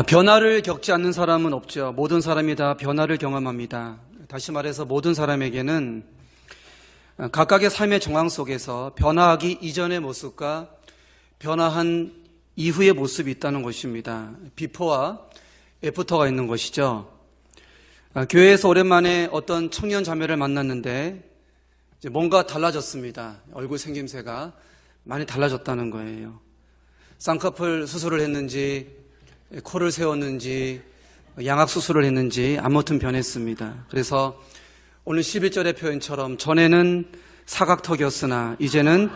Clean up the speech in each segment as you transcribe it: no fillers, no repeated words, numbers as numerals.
변화를 겪지 않는 사람은 없죠. 모든 사람이 다 변화를 경험합니다. 다시 말해서 모든 사람에게는 각각의 삶의 정황 속에서 변화하기 이전의 모습과 변화한 이후의 모습이 있다는 것입니다. 비포와 애프터가 있는 것이죠. 교회에서 오랜만에 어떤 청년 자매를 만났는데 뭔가 달라졌습니다. 얼굴 생김새가 많이 달라졌다는 거예요. 쌍꺼풀 수술을 했는지 코를 세웠는지 양악 수술을 했는지 아무튼 변했습니다. 그래서 오늘 11절의 표현처럼 전에는 사각턱이었으나 이제는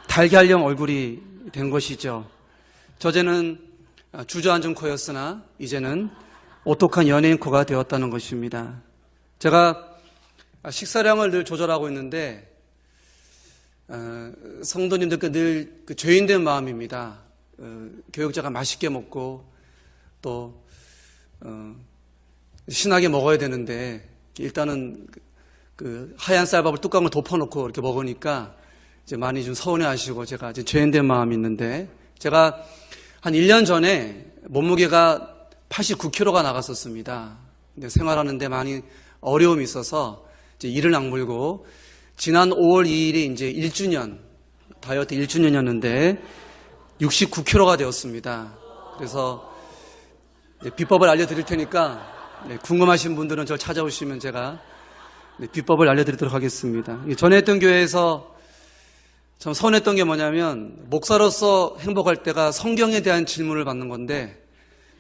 달걀형 얼굴이 된 것이죠. 저제는 주저앉은 코였으나 이제는 오똑한 연예인 코가 되었다는 것입니다. 제가 식사량을 늘 조절하고 있는데 성도님들께 늘 죄인된 마음입니다. 교육자가 맛있게 먹고 또 신나게 먹어야 되는데 일단은 그 하얀 쌀밥을 뚜껑을 덮어놓고 이렇게 먹으니까 이제 많이 좀 서운해하시고 제가 이제 죄인된 마음이 있는데 제가 한 1년 전에 몸무게가 89kg가 나갔었습니다. 근데 생활하는데 많이 어려움이 있어서 이제 이를 악물고 지난 5월 2일이 이제 1주년 다이어트 1주년이었는데 69kg가 되었습니다. 그래서 비법을 알려드릴 테니까 궁금하신 분들은 저를 찾아오시면 제가 비법을 알려드리도록 하겠습니다. 전에 했던 교회에서 참 서운했던 게 뭐냐면 목사로서 행복할 때가 성경에 대한 질문을 받는 건데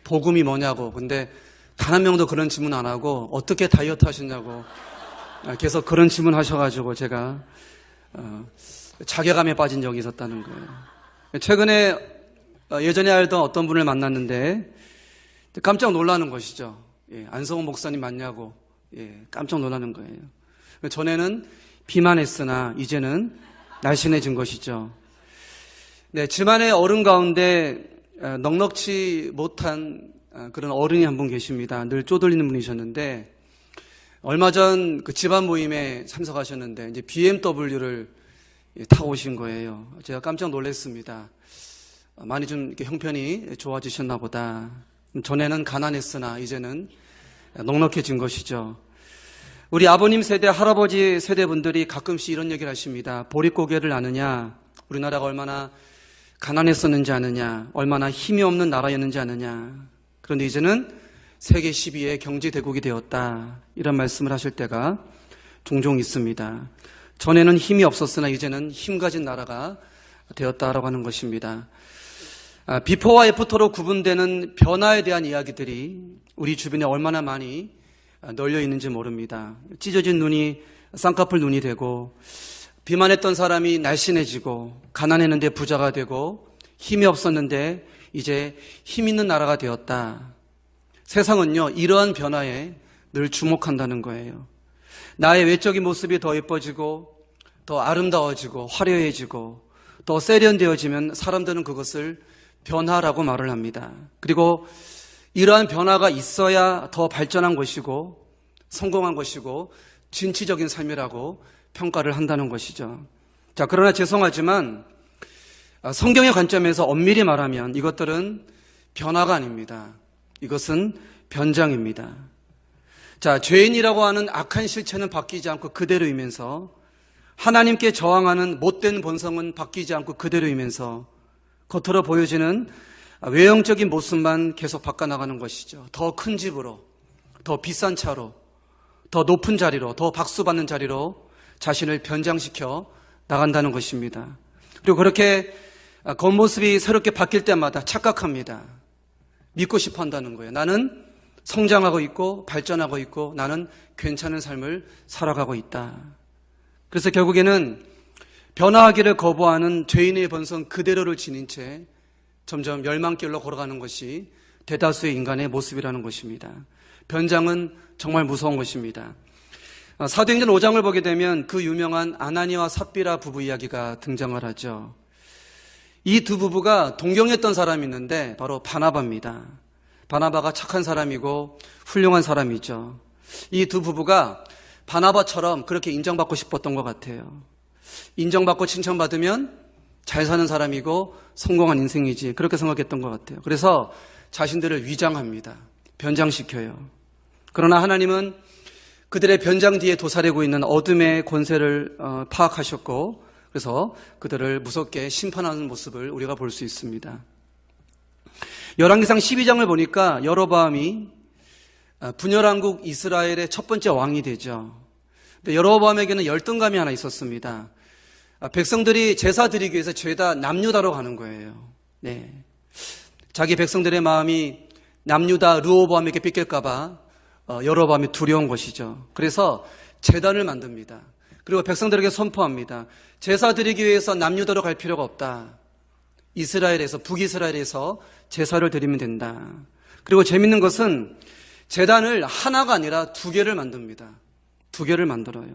복음이 뭐냐고. 근데 단 한 명도 그런 질문 안 하고 어떻게 다이어트 하셨냐고 계속 그런 질문 하셔가지고 제가 자괴감에 빠진 적이 있었다는 거예요. 최근에 예전에 알던 어떤 분을 만났는데 깜짝 놀라는 것이죠. 안성훈 목사님 맞냐고 깜짝 놀라는 거예요. 전에는 비만했으나 이제는 날씬해진 것이죠. 네, 집안의 어른 가운데 넉넉지 못한 그런 어른이 한 분 계십니다. 늘 쪼들리는 분이셨는데 얼마 전 그 집안 모임에 참석하셨는데 이제 BMW를 타고 오신 거예요. 제가 깜짝 놀랐습니다. 많이 좀 이렇게 형편이 좋아지셨나 보다. 전에는 가난했으나 이제는 넉넉해진 것이죠. 우리 아버님 세대, 할아버지 세대분들이 가끔씩 이런 얘기를 하십니다. 보릿고개를 아느냐, 우리나라가 얼마나 가난했었는지 아느냐, 얼마나 힘이 없는 나라였는지 아느냐. 그런데 이제는 세계 10위의 경제대국이 되었다. 이런 말씀을 하실 때가 종종 있습니다. 전에는 힘이 없었으나 이제는 힘 가진 나라가 되었다라고 하는 것입니다. 비포와 애프터로 구분되는 변화에 대한 이야기들이 우리 주변에 얼마나 많이 널려 있는지 모릅니다. 찢어진 눈이 쌍꺼풀 눈이 되고 비만했던 사람이 날씬해지고 가난했는데 부자가 되고 힘이 없었는데 이제 힘 있는 나라가 되었다. 세상은요 이러한 변화에 늘 주목한다는 거예요. 나의 외적인 모습이 더 예뻐지고 더 아름다워지고 화려해지고 더 세련되어지면 사람들은 그것을 변화라고 말을 합니다. 그리고 이러한 변화가 있어야 더 발전한 것이고 성공한 것이고 진취적인 삶이라고 평가를 한다는 것이죠. 자, 그러나 죄송하지만 성경의 관점에서 엄밀히 말하면 이것들은 변화가 아닙니다. 이것은 변장입니다. 자, 죄인이라고 하는 악한 실체는 바뀌지 않고 그대로이면서 하나님께 저항하는 못된 본성은 바뀌지 않고 그대로이면서 겉으로 보여지는 외형적인 모습만 계속 바꿔나가는 것이죠. 더 큰 집으로, 더 비싼 차로, 더 높은 자리로, 더 박수받는 자리로 자신을 변장시켜 나간다는 것입니다. 그리고 그렇게 겉모습이 새롭게 바뀔 때마다 착각합니다. 믿고 싶어 한다는 거예요. 나는 성장하고 있고 발전하고 있고 나는 괜찮은 삶을 살아가고 있다. 그래서 결국에는 변화하기를 거부하는 죄인의 본성 그대로를 지닌 채 점점 멸망길로 걸어가는 것이 대다수의 인간의 모습이라는 것입니다. 변장은 정말 무서운 것입니다. 사도행전 5장을 보게 되면 그 유명한 아나니와 삽비라 부부 이야기가 등장을 하죠. 이 두 부부가 동경했던 사람이 있는데 바로 바나바입니다. 바나바가 착한 사람이고 훌륭한 사람이죠. 이 두 부부가 바나바처럼 그렇게 인정받고 싶었던 것 같아요. 인정받고 칭찬받으면 잘 사는 사람이고 성공한 인생이지 그렇게 생각했던 것 같아요. 그래서 자신들을 위장합니다. 변장시켜요. 그러나 하나님은 그들의 변장 뒤에 도사리고 있는 어둠의 권세를 파악하셨고, 그래서 그들을 무섭게 심판하는 모습을 우리가 볼 수 있습니다. 열왕기상 12장을 보니까 여로보암이 분열왕국 이스라엘의 첫 번째 왕이 되죠. 근데 여로보암에게는 열등감이 하나 있었습니다. 백성들이 제사 드리기 위해서 죄다 남유다로 가는 거예요. 네. 자기 백성들의 마음이 남유다 르호보암에게 뺏길까봐 여로보암이 두려운 것이죠. 그래서 제단을 만듭니다. 그리고 백성들에게 선포합니다. 제사 드리기 위해서 남유다로 갈 필요가 없다. 이스라엘에서, 북이스라엘에서 제사를 드리면 된다. 그리고 재밌는 것은 제단을 하나가 아니라 두 개를 만듭니다. 두 개를 만들어요.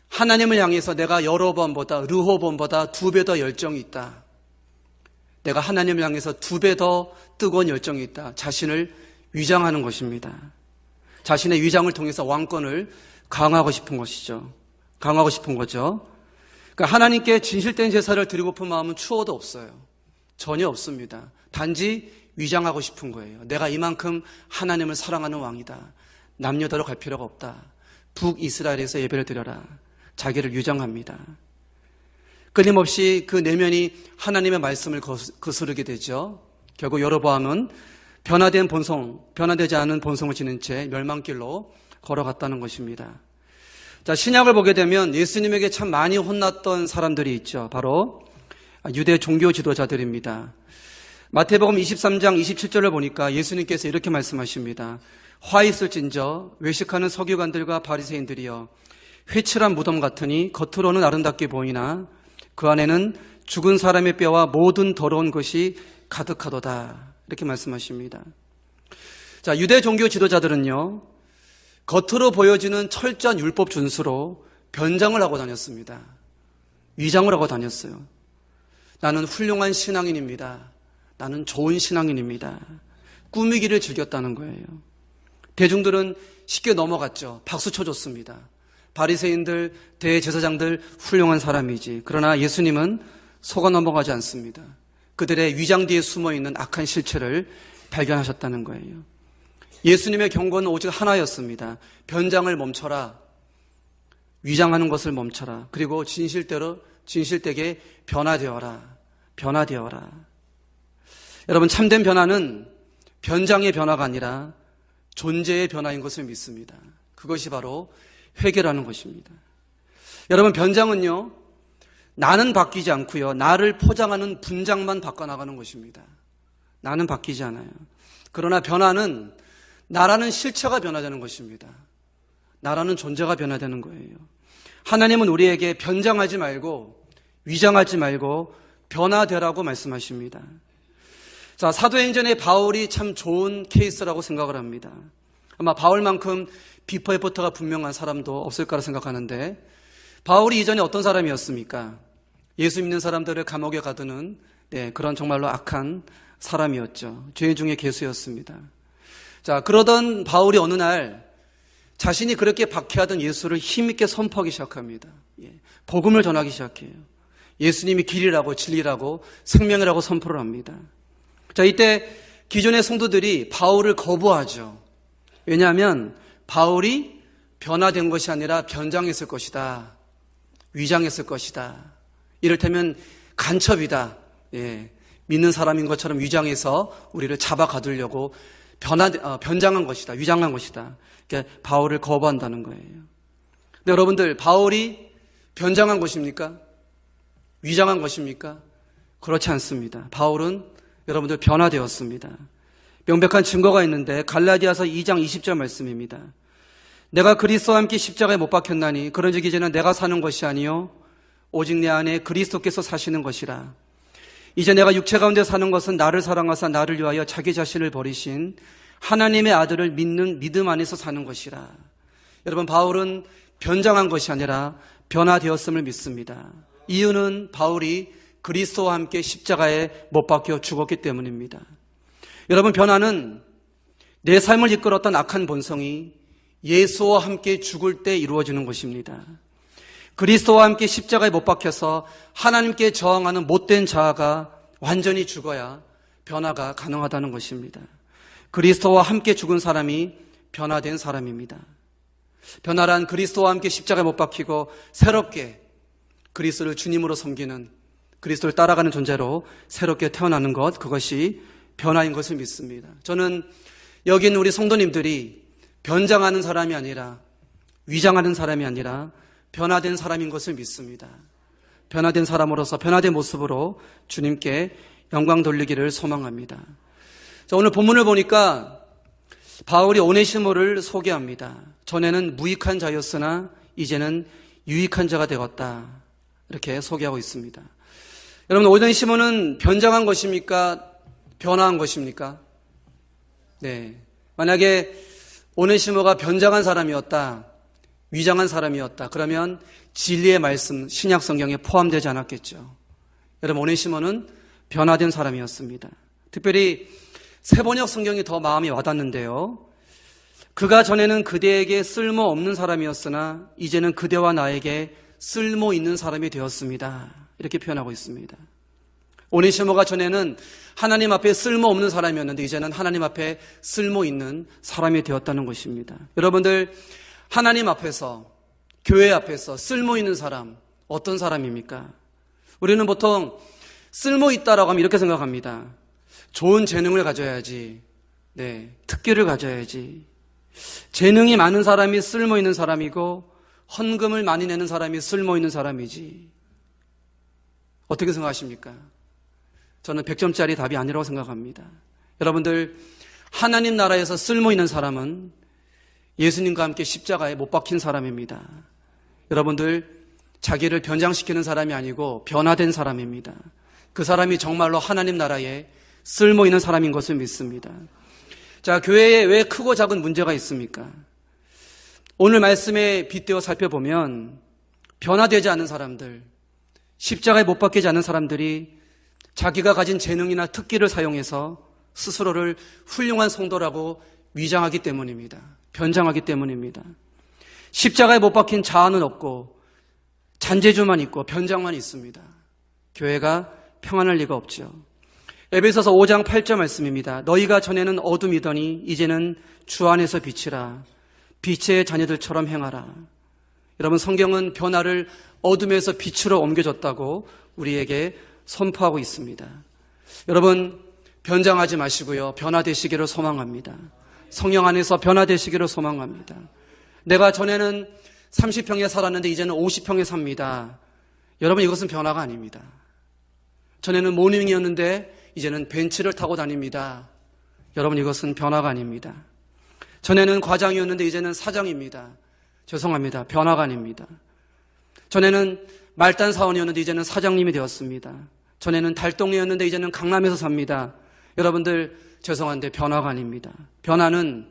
하나님을 향해서 내가 여로보암보다 르호보암보다 2배 더 열정이 있다. 내가 하나님을 향해서 2배 더 뜨거운 열정이 있다. 자신을 위장하는 것입니다. 자신의 위장을 통해서 왕권을 강화하고 싶은 것이죠. 강화하고 싶은 거죠. 그러니까 하나님께 진실된 제사를 드리고픈 마음은 추호도 없어요. 전혀 없습니다. 단지 위장하고 싶은 거예요. 내가 이만큼 하나님을 사랑하는 왕이다. 남유다로 갈 필요가 없다. 북이스라엘에서 예배를 드려라. 자기를 위장합니다. 끊임없이 그 내면이 하나님의 말씀을 거스르게 되죠. 결국 여로보암은 변화되지 않은 본성을 지닌 채 멸망길로 걸어갔다는 것입니다. 자, 신약을 보게 되면 예수님에게 참 많이 혼났던 사람들이 있죠. 바로 유대 종교 지도자들입니다. 마태복음 23장 27절을 보니까 예수님께서 이렇게 말씀하십니다. 화 있을진저 외식하는 서기관들과 바리새인들이여 회칠한 무덤 같으니 겉으로는 아름답게 보이나 그 안에는 죽은 사람의 뼈와 모든 더러운 것이 가득하도다. 이렇게 말씀하십니다. 자, 유대 종교 지도자들은요, 겉으로 보여지는 철저한 율법 준수로 변장을 하고 다녔습니다. 위장을 하고 다녔어요. 나는 훌륭한 신앙인입니다. 나는 좋은 신앙인입니다. 꾸미기를 즐겼다는 거예요. 대중들은 쉽게 넘어갔죠. 박수 쳐줬습니다. 바리새인들, 대제사장들 훌륭한 사람이지. 그러나 예수님은 속아 넘어가지 않습니다. 그들의 위장 뒤에 숨어있는 악한 실체를 발견하셨다는 거예요. 예수님의 경고는 오직 하나였습니다. 변장을 멈춰라. 위장하는 것을 멈춰라. 그리고 진실되게 변화되어라. 변화되어라. 여러분, 참된 변화는 변장의 변화가 아니라 존재의 변화인 것을 믿습니다. 그것이 바로 회개라는 것입니다. 여러분, 변장은요, 나는 바뀌지 않고요, 나를 포장하는 분장만 바꿔나가는 것입니다. 나는 바뀌지 않아요. 그러나 변화는 나라는 실체가 변화되는 것입니다. 나라는 존재가 변화되는 거예요. 하나님은 우리에게 변장하지 말고 위장하지 말고 변화되라고 말씀하십니다. 자, 사도행전의 바울이 참 좋은 케이스라고 생각을 합니다. 아마 바울만큼 비포 애프터가 분명한 사람도 없을 거라 생각하는데, 바울이 이전에 어떤 사람이었습니까? 예수 믿는 사람들을 감옥에 가두는 그런 정말로 악한 사람이었죠. 죄인 중에 괴수였습니다. 자, 그러던 바울이 어느 날 자신이 그렇게 박해하던 예수를 힘있게 선포하기 시작합니다. 복음을 전하기 시작해요. 예수님이 길이라고 진리라고 생명이라고 선포를 합니다. 자, 이때 기존의 성도들이 바울을 거부하죠. 왜냐하면 바울이 변화된 것이 아니라 변장했을 것이다. 위장했을 것이다. 이를테면 간첩이다. 믿는 사람인 것처럼 위장해서 우리를 잡아 가두려고 변장한 것이다. 위장한 것이다. 그러니까 바울을 거부한다는 거예요. 근데 여러분들, 바울이 변장한 것입니까? 위장한 것입니까? 그렇지 않습니다. 바울은 여러분들 변화되었습니다. 명백한 증거가 있는데 갈라디아서 2장 20절 말씀입니다. 내가 그리스도와 함께 십자가에 못 박혔나니 그런즉 이제는 내가 사는 것이 아니요 오직 내 안에 그리스도께서 사시는 것이라. 이제 내가 육체 가운데 사는 것은 나를 사랑하사 나를 위하여 자기 자신을 버리신 하나님의 아들을 믿는 믿음 안에서 사는 것이라. 여러분, 바울은 변장한 것이 아니라 변화되었음을 믿습니다. 이유는 바울이 그리스도와 함께 십자가에 못 박혀 죽었기 때문입니다. 여러분, 변화는 내 삶을 이끌었던 악한 본성이 예수와 함께 죽을 때 이루어지는 것입니다. 그리스도와 함께 십자가에 못 박혀서 하나님께 저항하는 못된 자아가 완전히 죽어야 변화가 가능하다는 것입니다. 그리스도와 함께 죽은 사람이 변화된 사람입니다. 변화란 그리스도와 함께 십자가에 못 박히고 새롭게 그리스도를 주님으로 섬기는, 그리스도를 따라가는 존재로 새롭게 태어나는 것, 그것이 변화인 것을 믿습니다. 저는 여기 있는 우리 성도님들이 변장하는 사람이 아니라, 위장하는 사람이 아니라 변화된 사람인 것을 믿습니다. 변화된 사람으로서, 변화된 모습으로 주님께 영광 돌리기를 소망합니다. 자, 오늘 본문을 보니까 바울이 오네시모를 소개합니다. 전에는 무익한 자였으나 이제는 유익한 자가 되었다, 이렇게 소개하고 있습니다. 여러분, 오네시모는 변장한 것입니까? 변화한 것입니까? 네. 만약에 오네시모가 변장한 사람이었다, 위장한 사람이었다, 그러면 진리의 말씀, 신약 성경에 포함되지 않았겠죠. 여러분, 오네시모는 변화된 사람이었습니다. 특별히 세번역 성경이 더 마음이 와닿는데요. 그가 전에는 그대에게 쓸모없는 사람이었으나 이제는 그대와 나에게 쓸모 있는 사람이 되었습니다, 이렇게 표현하고 있습니다. 오네시모가 전에는 하나님 앞에 쓸모없는 사람이었는데 이제는 하나님 앞에 쓸모 있는 사람이 되었다는 것입니다. 여러분들, 하나님 앞에서, 교회 앞에서 쓸모 있는 사람, 어떤 사람입니까? 우리는 보통 쓸모 있다라고 하면 이렇게 생각합니다. 좋은 재능을 가져야지, 네, 특기를 가져야지. 재능이 많은 사람이 쓸모 있는 사람이고 헌금을 많이 내는 사람이 쓸모 있는 사람이지. 어떻게 생각하십니까? 저는 100점짜리 답이 아니라고 생각합니다. 여러분들, 하나님 나라에서 쓸모 있는 사람은 예수님과 함께 십자가에 못 박힌 사람입니다. 여러분들, 자기를 변장시키는 사람이 아니고 변화된 사람입니다. 그 사람이 정말로 하나님 나라에 쓸모 있는 사람인 것을 믿습니다. 자, 교회에 왜 크고 작은 문제가 있습니까? 오늘 말씀에 빗대어 살펴보면 변화되지 않은 사람들, 십자가에 못 박히지 않은 사람들이 자기가 가진 재능이나 특기를 사용해서 스스로를 훌륭한 성도라고 위장하기 때문입니다. 변장하기 때문입니다. 십자가에 못 박힌 자아는 없고 잔재주만 있고 변장만 있습니다. 교회가 평안할 리가 없죠. 에베소서 5장 8절 말씀입니다. 너희가 전에는 어둠이더니 이제는 주 안에서 빛이라. 빛의 자녀들처럼 행하라. 여러분, 성경은 변화를 어둠에서 빛으로 옮겨줬다고 우리에게 선포하고 있습니다. 여러분, 변장하지 마시고요, 변화되시기를 소망합니다. 성령 안에서 변화되시기를 소망합니다. 내가 전에는 30평에 살았는데 이제는 50평에 삽니다. 여러분, 이것은 변화가 아닙니다. 전에는 모닝이었는데 이제는 벤츠를 타고 다닙니다. 여러분, 이것은 변화가 아닙니다. 전에는 과장이었는데 이제는 사장입니다. 죄송합니다. 변화가 아닙니다. 전에는 말단 사원이었는데 이제는 사장님이 되었습니다. 전에는 달동이었는데 이제는 강남에서 삽니다. 여러분들, 죄송한데 변화가 아닙니다. 변화는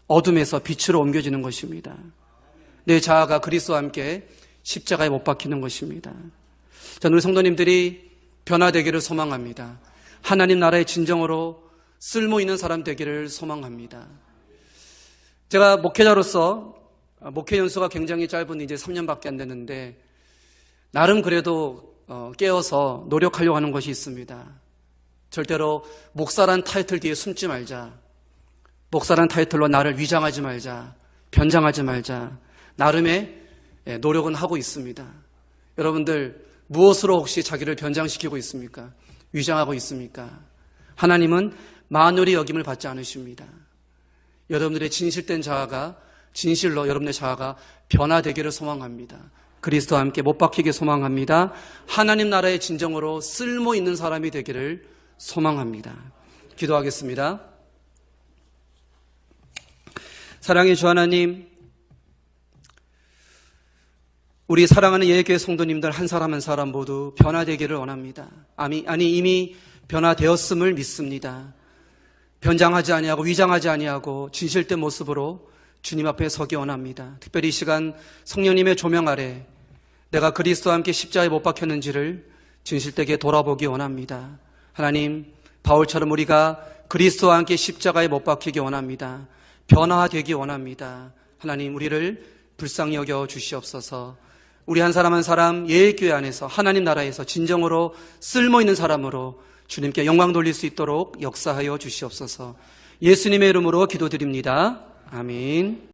어둠에서 빛으로 옮겨지는 것입니다. 내 자아가 그리스도와 함께 십자가에 못 박히는 것입니다. 저는 우리 성도님들이 변화되기를 소망합니다. 하나님 나라의 진정으로 쓸모 있는 사람 되기를 소망합니다. 제가 목회자로서 목회 연수가 굉장히 짧은 이제 3년밖에 안 됐는데 나름 그래도 깨어서 노력하려고 하는 것이 있습니다. 절대로 목사란 타이틀 뒤에 숨지 말자. 목사란 타이틀로 나를 위장하지 말자. 변장하지 말자. 나름의 노력은 하고 있습니다. 여러분들, 무엇으로 혹시 자기를 변장시키고 있습니까? 위장하고 있습니까? 하나님은 만홀히 여김을 받지 않으십니다. 여러분들의 진실된 자아가, 진실로 여러분의 자아가 변화되기를 소망합니다. 그리스도와 함께 못 박히게 소망합니다. 하나님 나라의 진정으로 쓸모 있는 사람이 되기를 소망합니다. 기도하겠습니다. 사랑의 주 하나님, 우리 사랑하는 예배교회 성도님들 한 사람 한 사람 모두 변화되기를 원합니다. 아니 이미 변화되었음을 믿습니다. 변장하지 아니하고 위장하지 아니하고 진실된 모습으로 주님 앞에 서기 원합니다. 특별히 이 시간 성령님의 조명 아래 내가 그리스도와 함께 십자가에 못 박혔는지를 진실되게 돌아보기 원합니다. 하나님, 바울처럼 우리가 그리스도와 함께 십자가에 못 박히기 원합니다. 변화되기 원합니다. 하나님, 우리를 불쌍히 여겨 주시옵소서. 우리 한 사람 한 사람 예일교회 안에서 하나님 나라에서 진정으로 쓸모있는 사람으로 주님께 영광 돌릴 수 있도록 역사하여 주시옵소서. 예수님의 이름으로 기도드립니다. 아멘.